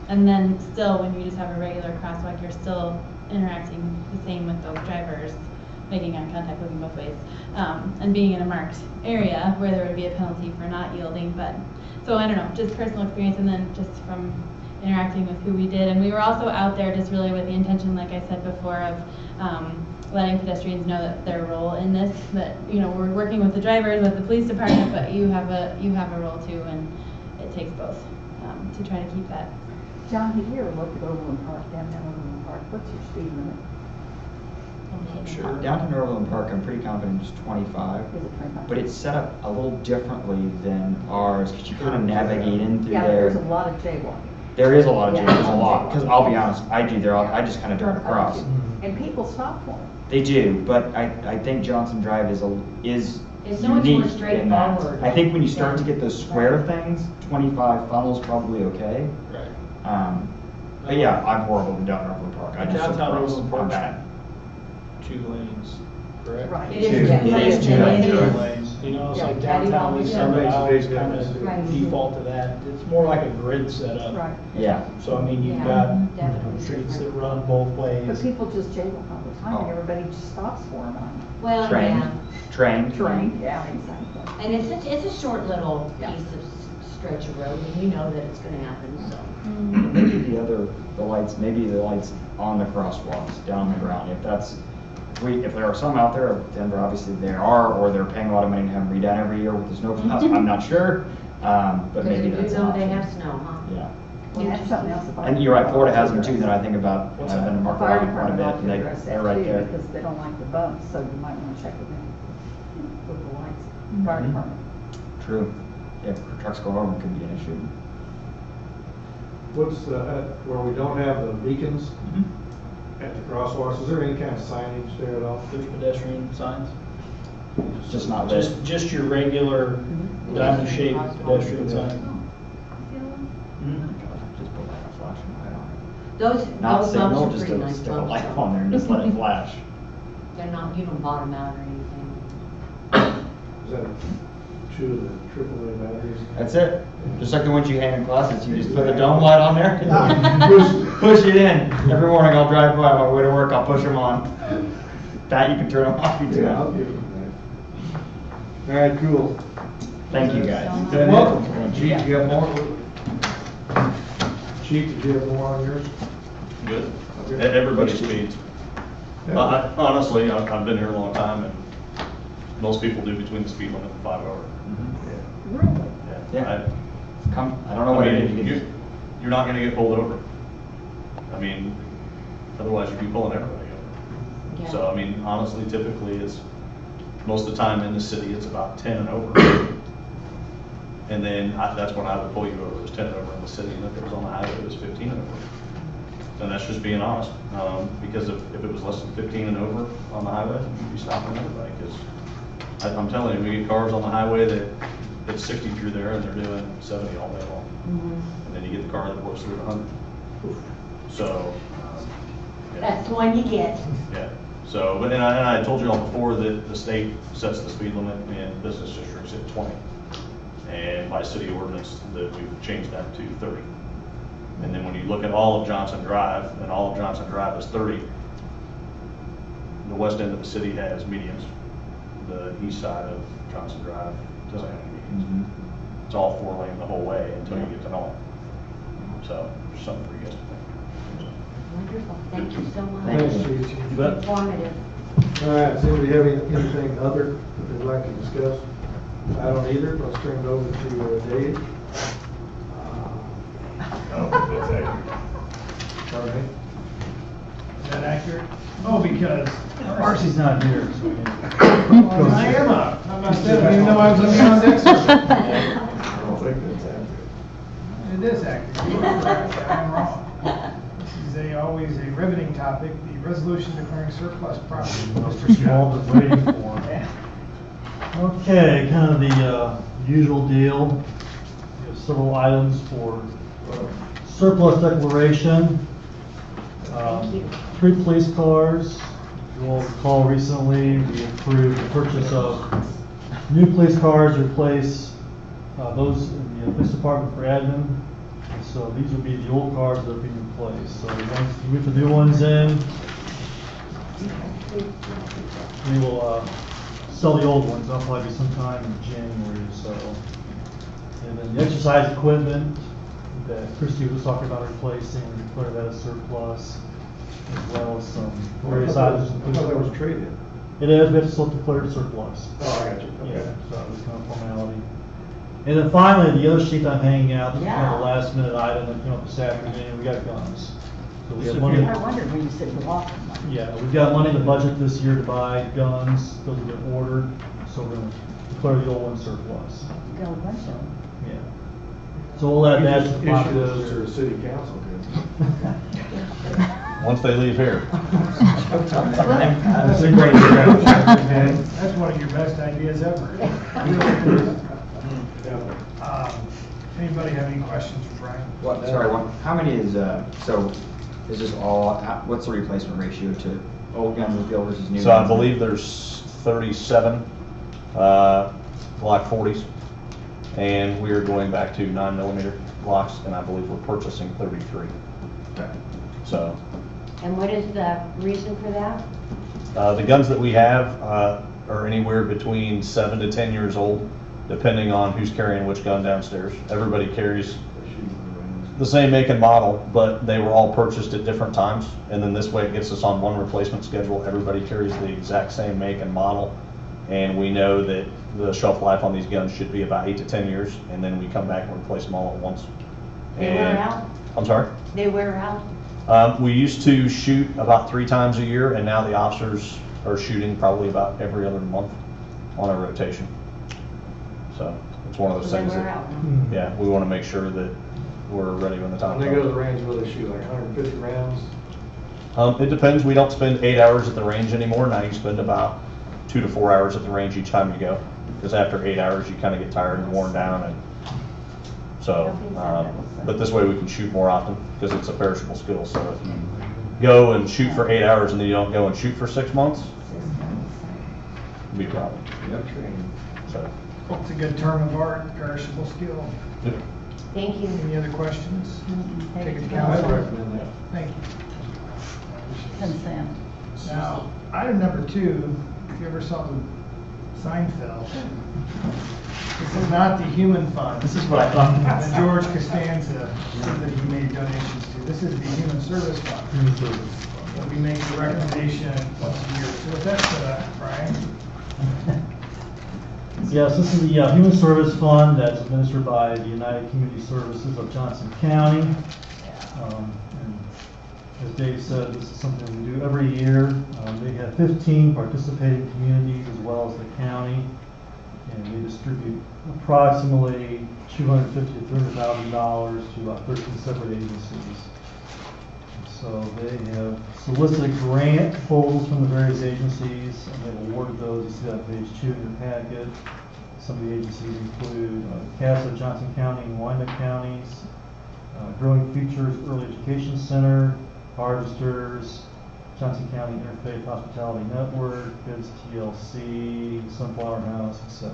And then still when you just have a regular crosswalk, you're still interacting the same with those drivers. making eye contact, looking both ways, and being in a marked area where there would be a penalty for not yielding. But so I don't know, just personal experience, and then just from interacting with who we did. And we were also out there just really with the intention, like I said before, of letting pedestrians know that their role in this, that, you know, we're working with the drivers, with the police department, but you have a role too, and it takes both to try to keep that. John, have you ever looked at Overland Park, downtown Overland Park? What's your speed limit? Sure. Downtown Overland Park, I'm pretty confident it's 25. Is it 25? But it's set up a little differently than ours, because you kind of navigate in through Yeah, there. there's a lot of jaywalking. There is a lot of Yeah, there's a lot. Because I'll be honest, I just kind of drive across. And people stop for them. They do, but I think Johnson Drive is It's so much more unique in that. straightforward. I think when you start to get those square things, 25 funnels probably okay. Right. But yeah, I'm horrible in downtown Overland Park. I just Downtown across. Overland I'm Park's bad. 2 lanes, correct? Right. It is, yeah, It is 2 it lanes. is. 2 lanes. You know, it's Yeah, like Caddy downtown, Ball, we yeah. started Makes a out, big kind difference. Right. of default to that. It's more like a grid setup. Right. Yeah. So I mean, you've Yeah, got definitely streets that different. run both But ways. people just jaywalk all the time, Oh. and everybody just stops for them on Well, Trained. yeah. Trained. train. Yeah, exactly. And it's a short little Yeah. piece of stretch of road, and you know that it's gonna happen, so. Maybe the lights on the crosswalks down the ground. If there are some out there, Denver obviously there are, or they're paying a lot of money to have them redone every year with the snow plows. I'm not sure, but maybe Because that's you an know they option. have snow, huh? Yeah. Well, that's something else. And you're right, Florida has them too, then I think about, What's I've been to The Mark fire Ryan quite a department bit, ought and to address they're that right too, there. because they don't like the bumps, so you might want to check with them, with the lights, fire Mhm. department. True. If trucks go over, it could be an issue. What's where we don't have the beacons at the crosswalks, is there any kind of signage there at all? There's pedestrian signs. Just not lit. Just your regular diamond shaped pedestrian sign. Just put like a flashing light on it. Those Not bumps signal, are just pretty to nice stick a bumps, light though. on there and just let it flash. They're not, you don't bottom out or anything. Is that 2 of the AAA batteries? That's it. Just like the ones you hang in closets, you just put the dome light on there, Ah. push it in. Every morning I'll drive by on my way to work, I'll push them on. That you can turn them off, you do. Yeah, I'll give them that. All right, cool. Thank you guys. Is that Welcome. it? Chief, you got more? Chief, did you have more on yours? Good. Okay. Everybody speeds. Yeah. Honestly, I've been here a long time, and most people do between the speed limit and 5 hour. Really? Yeah. I don't know what it is. You're not gonna get pulled over. I mean, otherwise you'd be pulling everybody over. Yeah. So, I mean, honestly, typically it's, most of the time in the city, it's about 10 and over. And then that's when I would pull you over, it was 10 and over in the city, and if it was on the highway, it was 15 and over. And that's just being honest, because if it was less than 15 and over on the highway, you'd be stopping everybody, because I'm telling you, we get cars on the highway that it's 60 through there and they're doing 70 all day long. And then you get the car that blows through 100. So, yeah. That's the one you get. Yeah, so, but, and I told you all before that the state sets the speed limit in business districts at 20. And by city ordinance, that we've changed that to 30. And then when you look at all of Johnson Drive, and all of Johnson Drive is 30, the west end of the city has medians. The east side of Johnson Drive doesn't have any medians. It's all 4 lane the whole way until you get to Nolan. So, there's something for you guys to think. Wonderful, thank you so much. Thanks, Chief. You bet. Informative. All right, does anybody have anything other that they'd like to discuss? I don't either. Let's turn it over to Dave. That's accurate. Pardon me? Is that accurate? Oh, because Marcy's not here, so we I am up. How about that? I didn't even know I was on the on deck service. I don't think that's accurate. It is accurate. You are correct. I'm wrong. This is always a riveting topic, the resolution declaring surplus property. Mr. Small Scott. been waiting for. Yeah. Okay, kind of the usual deal. We have several items for surplus declaration. Thank you. 3 police cars. You will recall recently we approved the purchase of new police cars to replace those in the police department for admin. And so these will be the old cars that are being replaced. So once we put the new ones in, we will sell the old ones. That'll probably be sometime in January or so. And then the exercise equipment that Christie was talking about replacing, we declare that as surplus, as well as some various items. I thought that was traded. It is, we have to still declare it surplus. Oh, I got you. Okay. Yeah, so that was kind of formality. And then finally, the other sheet I'm hanging out, this is kind of the last minute item that came up this afternoon, we got guns. So we have money. I wondered when you said the walk. Yeah, we've got money in the budget this year to buy guns, those have been ordered, so we're gonna declare the old one surplus. Got a bunch of them. Yeah. So we'll add that to the Issue those population. to the city council. Once they leave here. That's one of your best ideas ever. Anybody have any questions for Brian? What, sorry, how many is, so is this all, what's the replacement ratio to old guns with Bill versus new guns? So I believe there's 37 Glock 40s, and we are going back to 9mm Glocks, and I believe we're purchasing 33. Okay. So And what is the reason for that? the guns that we have are anywhere between 7 to 10 years old, depending on who's carrying which gun downstairs. Everybody carries the same make and model, but they were all purchased at different times, and then this way it gets us on one replacement schedule. Everybody carries the exact same make and model, and we know that the shelf life on these guns should be about 8 to 10 years, and then we come back and replace them all at once. They wear out? I'm sorry? They wear out? We used to shoot about 3 times a year, and now the officers are shooting probably about every other month on a rotation. So it's one of those So they things wear that, out. yeah, we want to make sure that we're ready when the time When they go to comes. the range, will they shoot like 150 rounds? It depends. We don't spend 8 hours at the range anymore. Now you spend about 2 to 4 hours at the range each time you go, because after 8 hours you kind of get tired and worn down, and so. But this way we can shoot more often because it's a perishable skill. So if you go and shoot for 8 hours and then you don't go and shoot for 6 months, it'd be a problem. So. It's a good term of art, perishable skill. Yep. Thank you. Any other questions? Take it to I council. recommend that. Thank you. Consent. Now, item number 2, if you ever saw the Seinfeld, this is not the human fund. This is what I thought. That George Costanza said that he made donations to. This is the human service fund. And we make the recommendation once a year. So with that set up, Brian? Yes, this is the Human Service Fund that's administered by the United Community Services of Johnson County. And as Dave said, this is something we do every year. They have 15 participating communities as well as the county, and they distribute approximately $250,000 to $300,000 to about 13 separate agencies. So they have solicited grant proposals from the various agencies, and they've awarded those. You see that on page 2 in your packet. Some of the agencies include CASA, Johnson County and Wyandotte counties, Growing Futures Early Education Center, Harvesters, Johnson County Interfaith Hospitality Network, Gibbs TLC, Sunflower House, etc.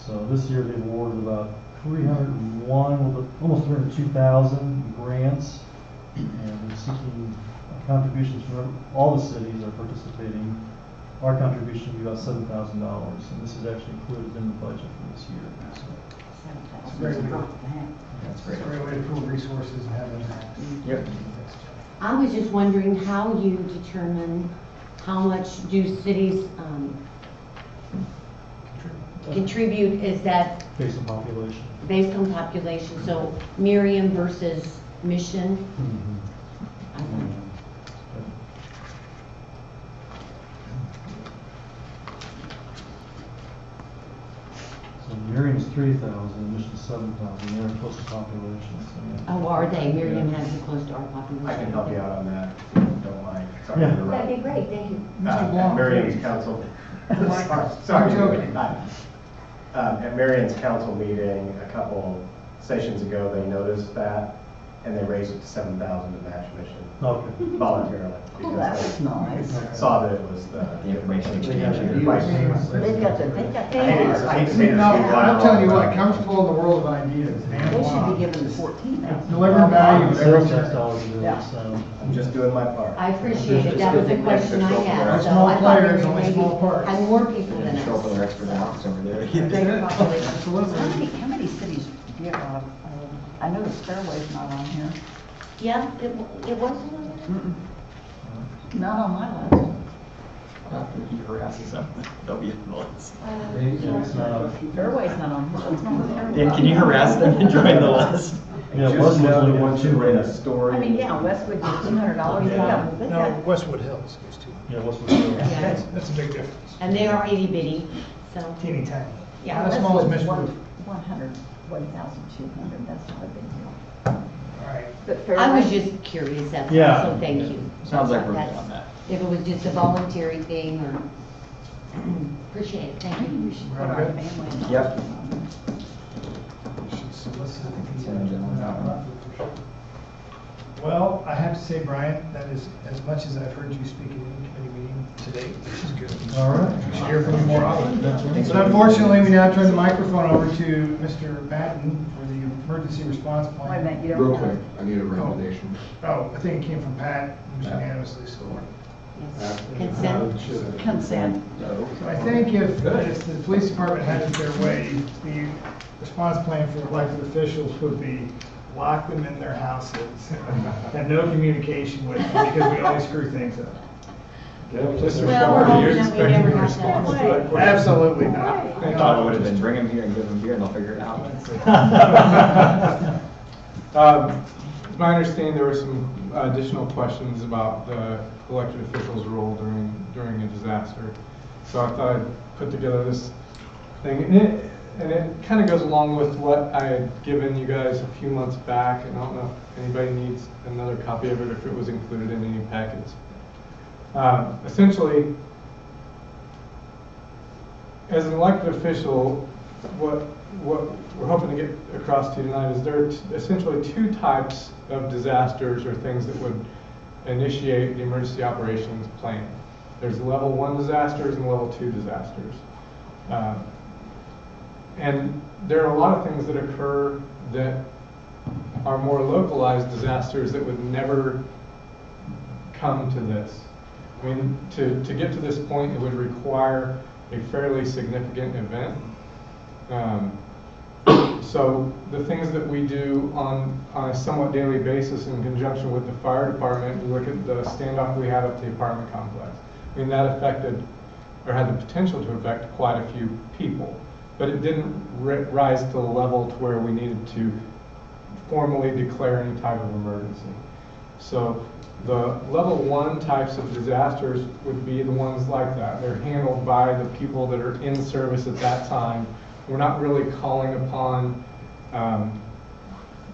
So this year they've awarded about 301, almost 302,000 grants, and we're seeking contributions from all the cities that are participating. Our contribution will be about $7,000, and this is actually included in the budget for this year. So, It's a great way. That's a great way to pool resources and have impact. Yep. I was just wondering how you determine how much do cities contribute. Is that based on population. based on population? So Miriam versus Mission? I don't know. So Miriam's 3,000, Mission's 7,000. They're close to population. So yeah. Oh, are they? Miriam has it close to our population. I can help you out on that, if you don't mind. Sorry Yeah. to interrupt. That'd be great, thank you. At Marion's council, sorry. At Marion's council meeting a couple sessions ago, they noticed that and they raised it to 7,000 to match mission Okay. voluntarily. Oh, because that's they nice. Saw that it was the information exchange. They've got the. I hate to say this. No, I'm telling you what, comfortable in the world of ideas. And They should be given the 14,000. delivering value to every Sales tax turn. dollars a day, Yeah. so. I'm just doing my part. I appreciate it, that was a question I had, so Small I thought players, there only maybe small parts. had more people than Didn't show up with us. their extra box over there. Greater population. How many cities do you have? I know the Fairway's not on here. Yeah, it wasn't on there? Not on my list. He harasses them. They'll be influenced. Yeah, it's not. Fairway's not on here. What's wrong with Fairway? Dan, can you harass them and join the list? Yeah, Just Westwood's know only that got once you rent a two. story. I mean, yeah, Westwood is $200. Yeah, they've No, got- Westwood Hills goes too. Yeah, Westwood's still. Yeah. That's a big difference. And they are itty bitty, so. Teeny tiny. Yeah, Not as small as Mission Westwood's Roof. 101,200, that's not a big deal. All right. But I was Fairway, just curious, that's all, Yeah. so thank you. Sounds like we're That's- on that. If it was just a voluntary thing or, appreciate it, thank maybe we you. should put our Good. family and Yep. officers on there. Well, I have to say, Brian, that is as much as I've heard you speak in any committee meeting today, which is good. All right. We should hear from you more often. That's right. But unfortunately, we now turn the microphone over to Mr. Batten for the emergency response Wait a plan. minute, you don't Real have- quick, I need a recommendation. Oh, I think it came from Pat, it was Yeah. unanimously scored. Yes. Consent, Consent. So I think if the police department had it their way, the response plan for elected officials would be lock them in their houses, have no communication with them, because we always screw things up. well, we're hoping that we never have that. Absolutely not. I thought it would have been bring them here and give them beer and they'll figure it out. It's my understanding there were some additional questions about the elected officials' role during a disaster. So I thought I'd put together this thing. And it kind of goes along with what I had given you guys a few months back. And I don't know if anybody needs another copy of it, if it was included in any packets. Essentially, as an elected official, what we're hoping to get across to you tonight is there are essentially two types of disasters or things that would initiate the emergency operations plan. There's level 1 disasters and level 2 disasters. And there are a lot of things that occur that are more localized disasters that would never come to this. I mean, to get to this point, it would require a fairly significant event. So the things that we do on a somewhat daily basis in conjunction with the fire department, we look at the standoff we had at the apartment complex. I mean, that affected, or had the potential to affect quite a few people, but it didn't rise to the level to where we needed to formally declare any type of emergency. So the level 1 types of disasters would be the ones like that. They're handled by the people that are in service at that time. We're not really calling upon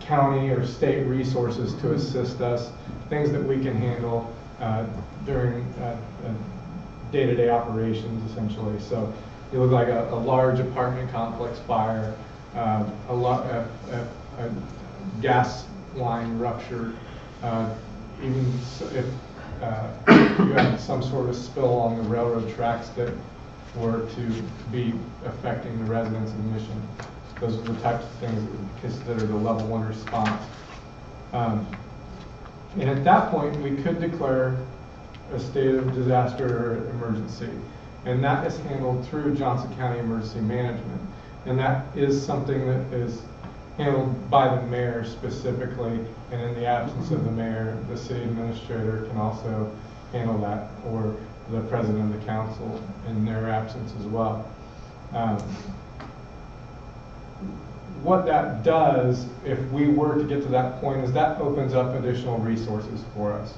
county or state resources to assist us, things that we can handle during day-to-day operations, essentially. So it was like a large apartment complex fire, a gas line rupture, even if you had some sort of spill on the railroad tracks that were to be affecting the residents of Mission. Those are the types of things that we consider the level 1 response. And at that point, we could declare a state of disaster or emergency. And that is handled through Johnson County Emergency Management. And that is something that is handled by the mayor specifically, and in the absence of the mayor, the city administrator can also handle that, or the president of the council in their absence as well. What that does, if we were to get to that point, is that opens up additional resources for us.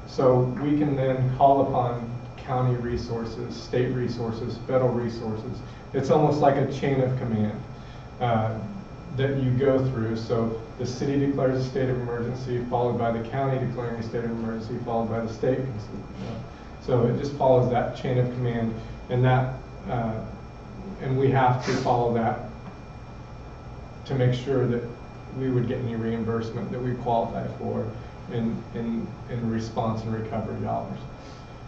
So we can then call upon county resources, state resources, federal resources. It's almost like a chain of command that you go through. So the city declares a state of emergency, followed by the county declaring a state of emergency, followed by the state. So it just follows that chain of command, and that, and we have to follow that to make sure that we would get any reimbursement that we qualify for in response and recovery dollars.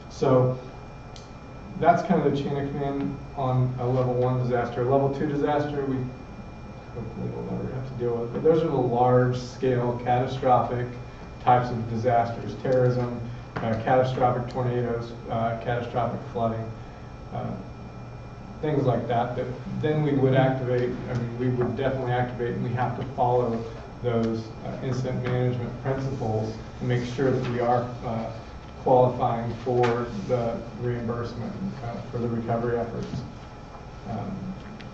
So that's kind of the chain of command on a level 1 disaster. Level 2 disaster, we hopefully will never have to deal with. But those are the large scale catastrophic types of disasters: terrorism, catastrophic tornadoes, catastrophic flooding, things like that. That then we would activate. I mean, we would definitely activate, and we have to follow those incident management principles to make sure that we are qualifying for the reimbursement for the recovery efforts.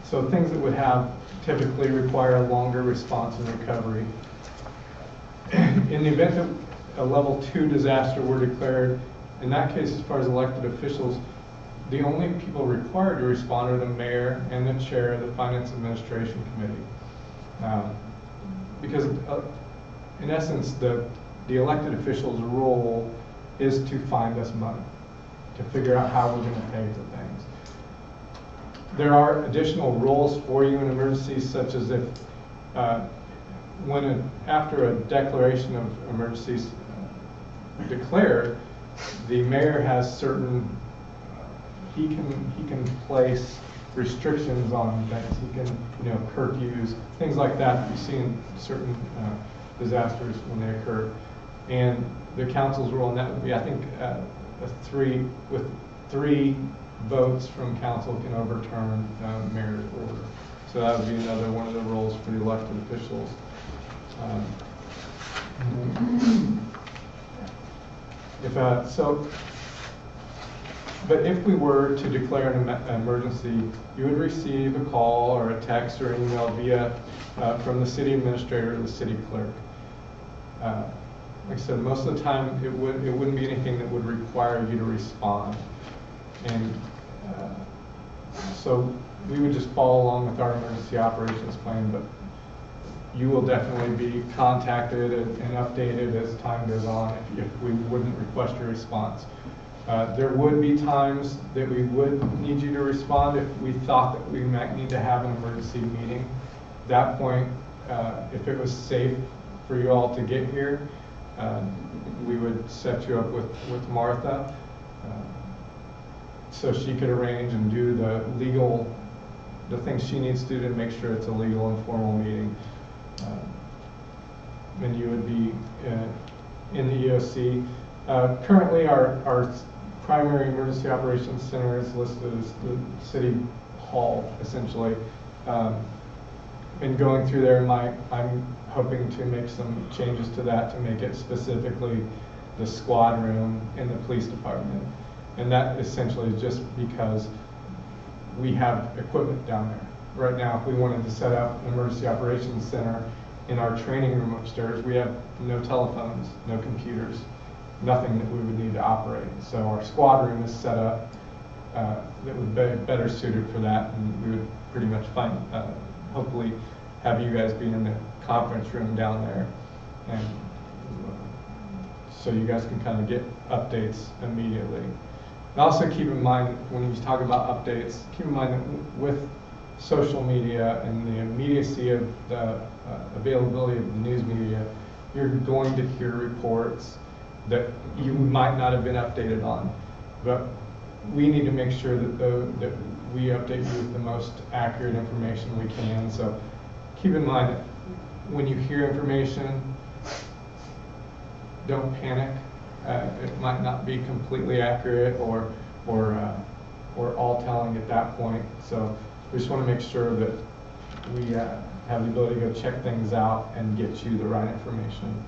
So things that would have typically require a longer response and recovery. In the event that a level 2 disaster were declared, in that case, as far as elected officials, the only people required to respond are the mayor and the chair of the Finance Administration Committee. Because in essence, the elected official's role is to find us money, to figure out how we're going to pay for things. There are additional roles for you in emergencies, such as if after a declaration of emergencies declared, the mayor has certain, he can place restrictions on things. He can, curfews, things like that you see in certain disasters when they occur. And the council's role in that would be, I think, with three votes from council can overturn mayor's order. So that would be another one of the roles for the elected officials. But if we were to declare an emergency, you would receive a call or a text or an email from the city administrator or the city clerk. Like I said, most of the time it wouldn't be anything that would require you to respond. And so we would just follow along with our emergency operations plan, but you will definitely be contacted and updated as time goes on if we wouldn't request a response. There would be times that we would need you to respond if we thought that we might need to have an emergency meeting. At that point, if it was safe for you all to get here, we would set you up with Martha so she could arrange and do the things she needs to do to make sure it's a legal and formal meeting. And you would be in the EOC. Currently, our primary emergency operations center is listed as the city hall, essentially. And going through there, I'm hoping to make some changes to that to make it specifically the squad room in the police department. And that essentially is just because we have equipment down there. Right now, if we wanted to set up an emergency operations center in our training room upstairs, we have no telephones, no computers, nothing that we would need to operate. So our squad room is set up that would be better suited for that, and we would pretty much hopefully have you guys be in the conference room down there, and so you guys can kind of get updates immediately. And also keep in mind, when you talk about updates, keep in mind that with social media and the immediacy of the availability of the news media, you're going to hear reports that you might not have been updated on. But we need to make sure that we update you with the most accurate information we can. So keep in mind that when you hear information, don't panic. It might not be completely accurate or all telling at that point. So we just want to make sure that we have the ability to go check things out and get you the right information.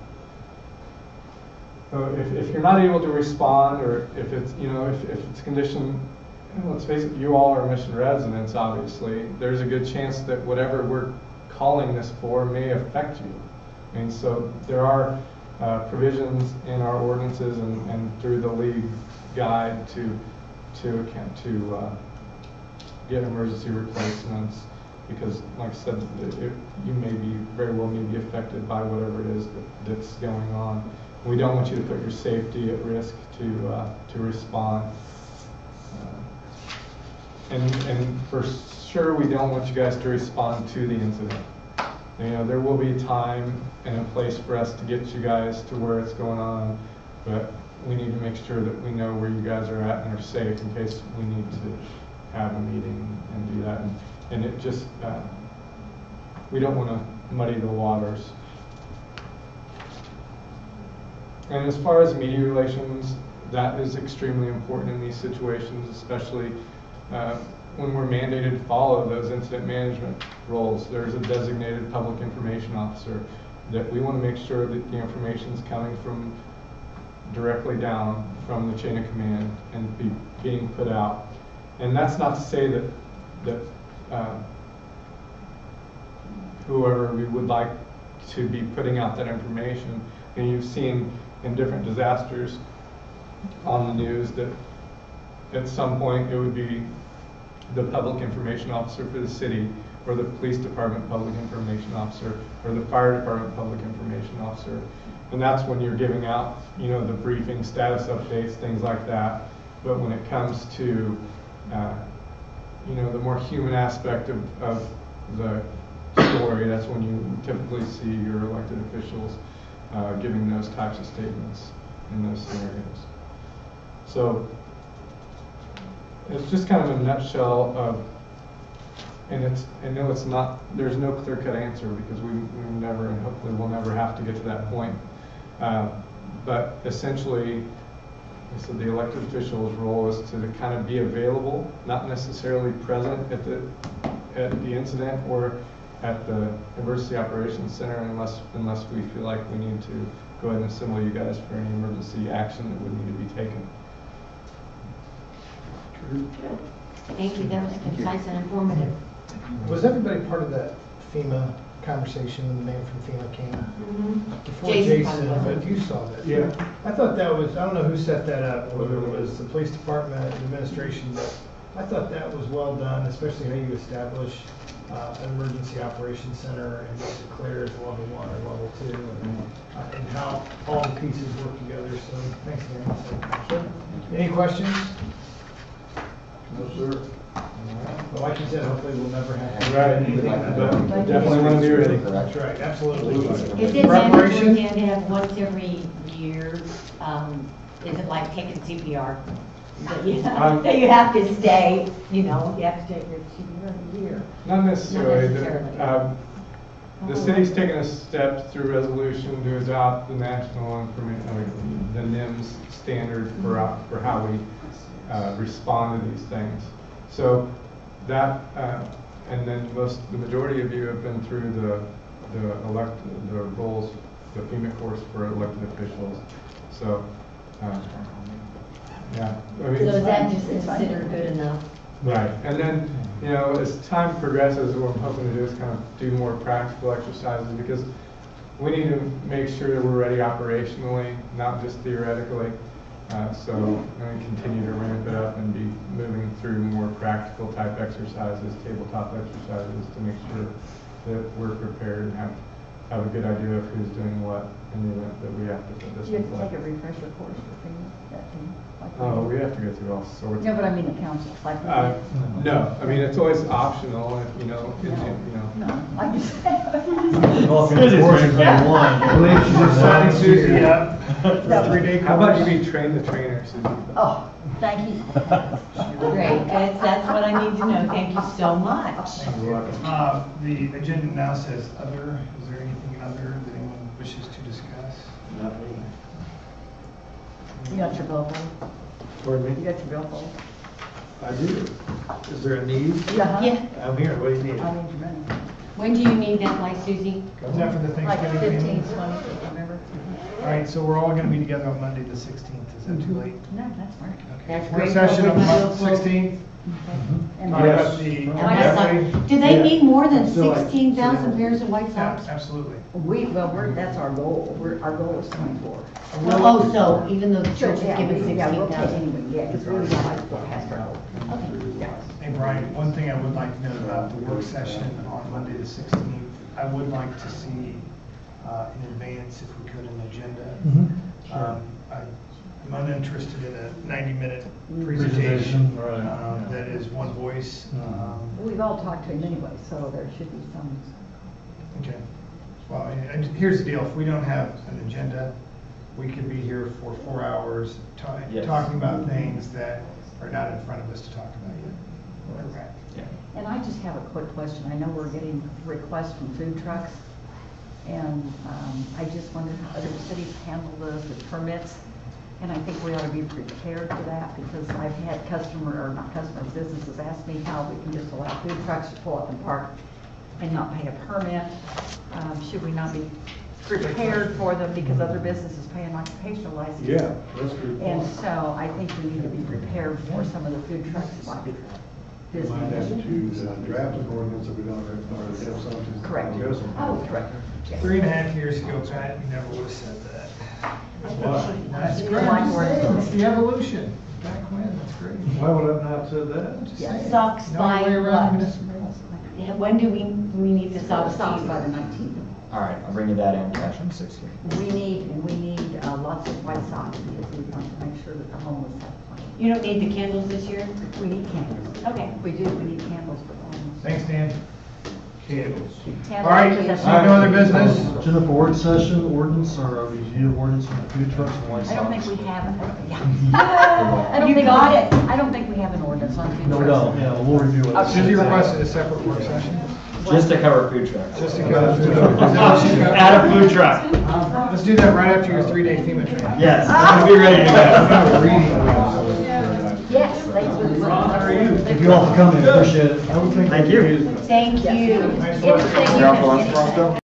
So if you're not able to respond, or if it's if it's a condition, let's face it, you all are Mission residents. Obviously, there's a good chance that whatever we're calling this for may affect you. And so there are provisions in our ordinances and through the league guide to get emergency replacements, because like I said, you very well may be affected by whatever it is that's going on. We don't want you to put your safety at risk to respond. And for sure, we don't want you guys to respond to the incident. You know, there will be a time and a place for us to get you guys to where it's going on, but we need to make sure that we know where you guys are at and are safe in case we need to have a meeting and do that. And it just, we don't want to muddy the waters. And as far as media relations, that is extremely important in these situations, especially when we're mandated to follow those incident management roles. There's a designated public information officer that we want to make sure that the information is coming from directly down from the chain of command and being put out. And that's not to say that whoever we would like to be putting out that information, and you've seen in different disasters on the news that at some point it would be the public information officer for the city, or the police department public information officer, or the fire department public information officer. And that's when you're giving out, you know, the briefing, status updates, things like that. But when it comes to, you know, the more human aspect of the story, that's when you typically see your elected officials giving those types of statements in those scenarios. So it's just kind of a nutshell of, and I know it's not, there's no clear-cut answer because we never, and hopefully we'll never have to get to that point. But essentially, so the elected official's role is to kind of be available, not necessarily present at the incident or at the Emergency Operations Center unless we feel like we need to go ahead and assemble you guys for any emergency action that would need to be taken. Good. Thank you, that was concise and informative. Was everybody part of that FEMA conversation when the man from FEMA came? Before Jason, but you saw that. Yeah. I thought that was, I don't know who set that up, whether it was the police department, administration, but I thought that was well done, especially how you establish an emergency operations center and makes it clear it's level 1 or level 2 and how all the pieces work together. So thanks, Dan. Sure. Any questions? No, sir. Well, like you said, hopefully we'll never have to. Right. But definitely want to be ready. That's right, absolutely. Is it mandatory to have once every year? Is it like taking CPR? That you have to stay, you know, you have to take your CPR every year? Not necessarily. Not necessarily. The city's taken a step through resolution to adopt the national information, the NIMS standard for how we respond to these things. So that, and then the majority of you have been through the roles, the FEMA course for elected officials. So, yeah. I mean, So is that just considered good enough? Right, and then, you know, as time progresses, what I'm hoping to do is kind of do more practical exercises because we need to make sure that we're ready operationally, not just theoretically. So I'm going to continue to ramp it up and be moving through more practical type exercises, tabletop exercises to make sure that we're prepared and have a good idea of who's doing what in the event that we have to put this You in have to place. take a refresher course for things, that thing. Oh, we have to go through all sorts. No, but I mean the council, like. No, I mean, it's always optional if, you know, No, like you said. Well, if it's working for one. I believe she's just signing Suzie up for a 3-day course. How about you be train the trainer, Suzie? Oh, thank you. Great, that's what I need to know. Thank you so much. The agenda now says other. Is there anything other that anyone wishes to discuss? Not me. You got your billfold? Pardon You got your billfold? I do. Is there a need? Yeah. I'm here. What do you need? I need your money. When do you need that by, Suzie? Is that for the Like Thanksgiving 15, meeting? 20, remember? All right, so we're all going to be together on Monday the 16th. Is that too late? No, that's fine. That's Work great. session on With my Monday billfold. 16th. And Talk about the White Sox. Do they need more than 16,000 pairs of White Yeah, Sox? absolutely. that's our goal. Our goal is 24. Oh, so even though the church is Yeah, giving we'll take 16,000? anyway, yeah, because really the high school has to go. Hey, Brian, one thing I would like to note about the work session on Monday the 16th, I would like to see in advance, if we could, an agenda. I'm uninterested in a 90-minute presentation that is one voice. We've all talked to him anyway, so there should be some. Okay. Well, and here's the deal, if we don't have an agenda, we could be here for 4 hours Yes. talking about things that are not in front of us to talk about yet. Correct. Yeah. And I just have a quick question. I know we're getting requests from food trucks, and I just wondered how other cities handle this with permits. And I think we ought to be prepared for that, because I've had businesses ask me how we can just allow food trucks to pull up and park and not pay a permit. Should we not be prepared for them, because other businesses pay an occupational license? Yeah, that's good. And so I think we need to be prepared for some of the food trucks like this. Might have to draft an ordinance if we don't already have something. Correct. Oh, correct. Yes. 3.5 years ago, Pat, you never would have said that. Why? That's You great. like words. It's the evolution. Back when, that's great. Why would I not have said that? Just Yeah. saying. Socks No by way around what? municipal. Yeah, when do we need the socks? Socks by the 19th. All right, I'll bring you that in, cash on 60. We need lots of white socks, because we want to make sure that the homeless have plenty. You don't need the candles this year? We need candles. Okay. We do, we need candles for the homeless. Thanks, Dan. Candles. All right, so no other business? Agenda for work session, ordinance, or a review of ordinance from the food trucks and white I don't think socks. we have it. I don't You think got it. I don't think we have an ordinance on food No, trucks. we don't, yeah, we'll review it. Suzie requested a separate work session. Just to cover food trucks. Just to cover food trucks. Add a food truck. Let's do that right after your 3-day FEMA training. Yes, I'm gonna be ready to go. Yes, thanks. Ron, how are you? Thank you all for coming, appreciate it. Thank you. Thank you. Nice It was work. thank You're off for you. lunch tomorrow still?